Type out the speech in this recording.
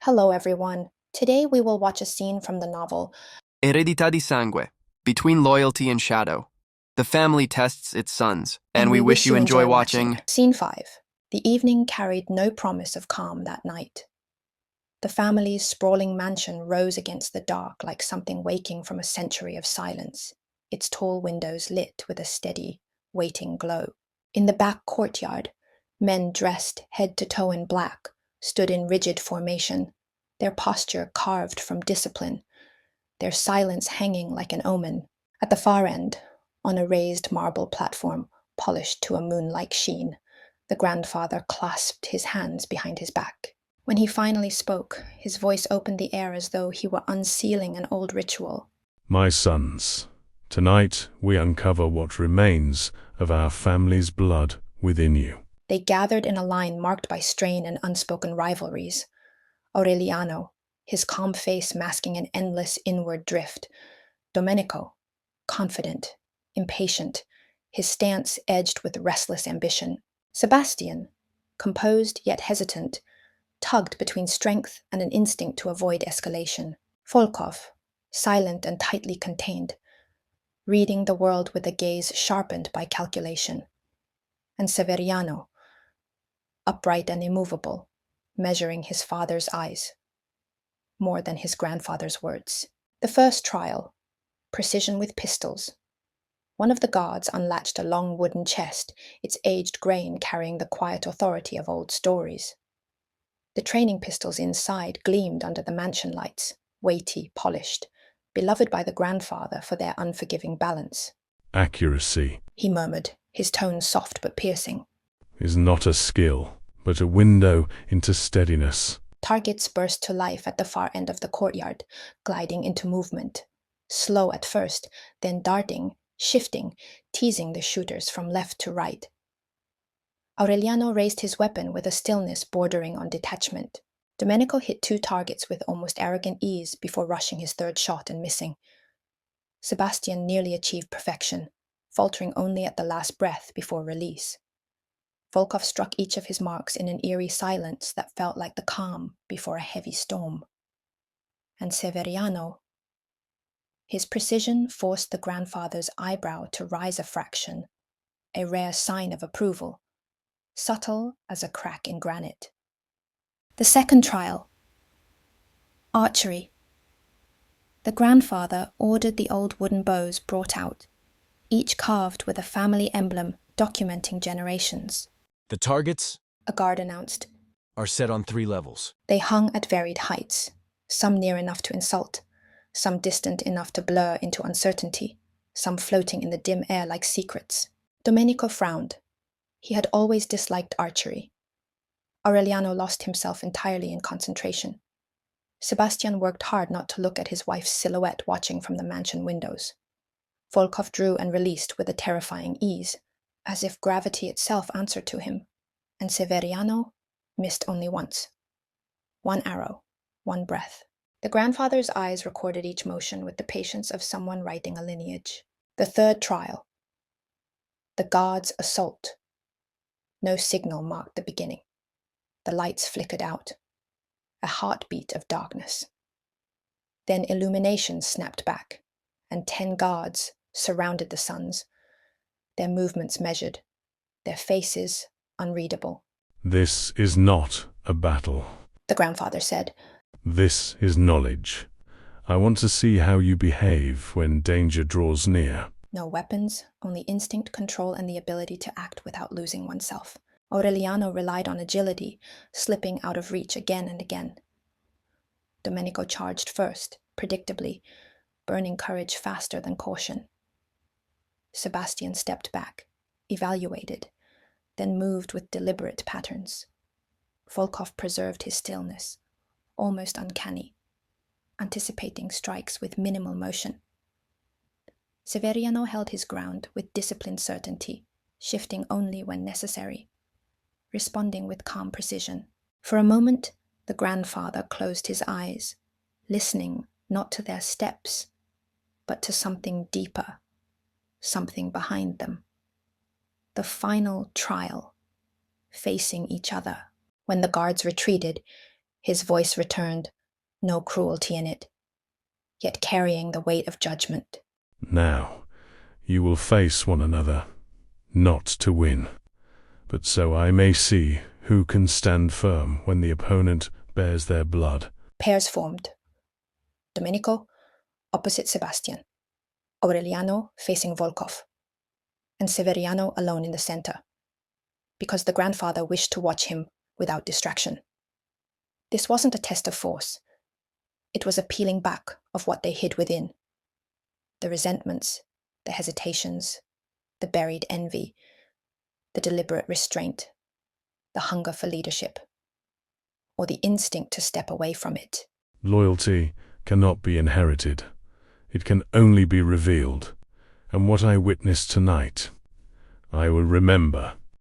Hello, everyone. Today we will watch a scene from the novel Eredità di Sangue, Between Loyalty and Shadow. The family tests its sons, and we wish you enjoy watching. Scene 5. The evening carried no promise of calm that night. The family's sprawling mansion rose against the dark like something waking from a century of silence, its tall windows lit with a steady, waiting glow. In the back courtyard, men dressed head to toe in black stood in rigid formation, their posture carved from discipline, their silence hanging like an omen. At the far end, on a raised marble platform polished to a moon-like sheen, the grandfather clasped his hands behind his back. When he finally spoke, his voice opened the air as though he were unsealing an old ritual. My sons, tonight we uncover what remains of our family's blood within you. They gathered in a line marked by strain and unspoken rivalries. Aureliano, his calm face masking an endless inward drift. Domenico, confident, impatient, his stance edged with restless ambition. Sebastian, composed yet hesitant, tugged between strength and an instinct to avoid escalation. Volkov, silent and tightly contained, reading the world with a gaze sharpened by calculation. And Severiano, upright and immovable, measuring his father's eyes, more than his grandfather's words. The first trial, precision with pistols. One of the guards unlatched a long wooden chest, its aged grain carrying the quiet authority of old stories. The training pistols inside gleamed under the mansion lights, weighty, polished, beloved by the grandfather for their unforgiving balance. Accuracy, He murmured, his tone soft but piercing. is not a skill, but a window into steadiness. Targets burst to life at the far end of the courtyard, gliding into movement. Slow at first, then darting, shifting, teasing the shooters from left to right. Aureliano raised his weapon with a stillness bordering on detachment. Domenico hit 2 targets with almost arrogant ease before rushing his third shot and missing. Sebastian nearly achieved perfection, faltering only at the last breath before release. Volkov struck each of his marks in an eerie silence that felt like the calm before a heavy storm. And Severiano, his precision forced the grandfather's eyebrow to rise a fraction, a rare sign of approval, subtle as a crack in granite. The second trial, archery. The grandfather ordered the old wooden bows brought out, each carved with a family emblem documenting generations. The targets, A guard announced. are set on 3 levels. They hung at varied heights, some near enough to insult, some distant enough to blur into uncertainty, some floating in the dim air like secrets. Domenico frowned. He had always disliked archery. Aureliano lost himself entirely in concentration. Sebastian worked hard not to look at his wife's silhouette watching from the mansion windows. Volkov drew and released with a terrifying ease, as if gravity itself answered to him, and Severiano missed only once. 1 arrow, 1 breath. The grandfather's eyes recorded each motion with the patience of someone writing a lineage. The third trial. The guard's assault. No signal marked the beginning. The lights flickered out. A heartbeat of darkness. Then illumination snapped back, and 10 guards surrounded the sons, their movements measured, their faces unreadable. This is not a battle. The grandfather said. This is knowledge. I want to see how you behave when danger draws near. No weapons, only instinct, control, and the ability to act without losing oneself. Aureliano relied on agility, slipping out of reach again and again. Domenico charged first, predictably, burning courage faster than caution. Sebastian stepped back, evaluated, then moved with deliberate patterns. Volkov preserved his stillness, almost uncanny, anticipating strikes with minimal motion. Severiano held his ground with disciplined certainty, shifting only when necessary, responding with calm precision. For a moment, the grandfather closed his eyes, listening not to their steps, but to something deeper, something behind them. The final trial, facing each other. When the guards retreated, His voice returned, no cruelty in it, yet carrying the weight of judgment. Now, you will face one another, not to win, but so I may see who can stand firm when the opponent bears their blood. Pairs formed. Domenico opposite Sebastian, Aureliano facing Volkov, and Severiano alone in the center, because the grandfather wished to watch him without distraction. This wasn't a test of force. It was a peeling back of what they hid within. The resentments, the hesitations, the buried envy, the deliberate restraint, the hunger for leadership, or the instinct to step away from it. Loyalty cannot be inherited. It can only be revealed. And what I witnessed tonight, I will remember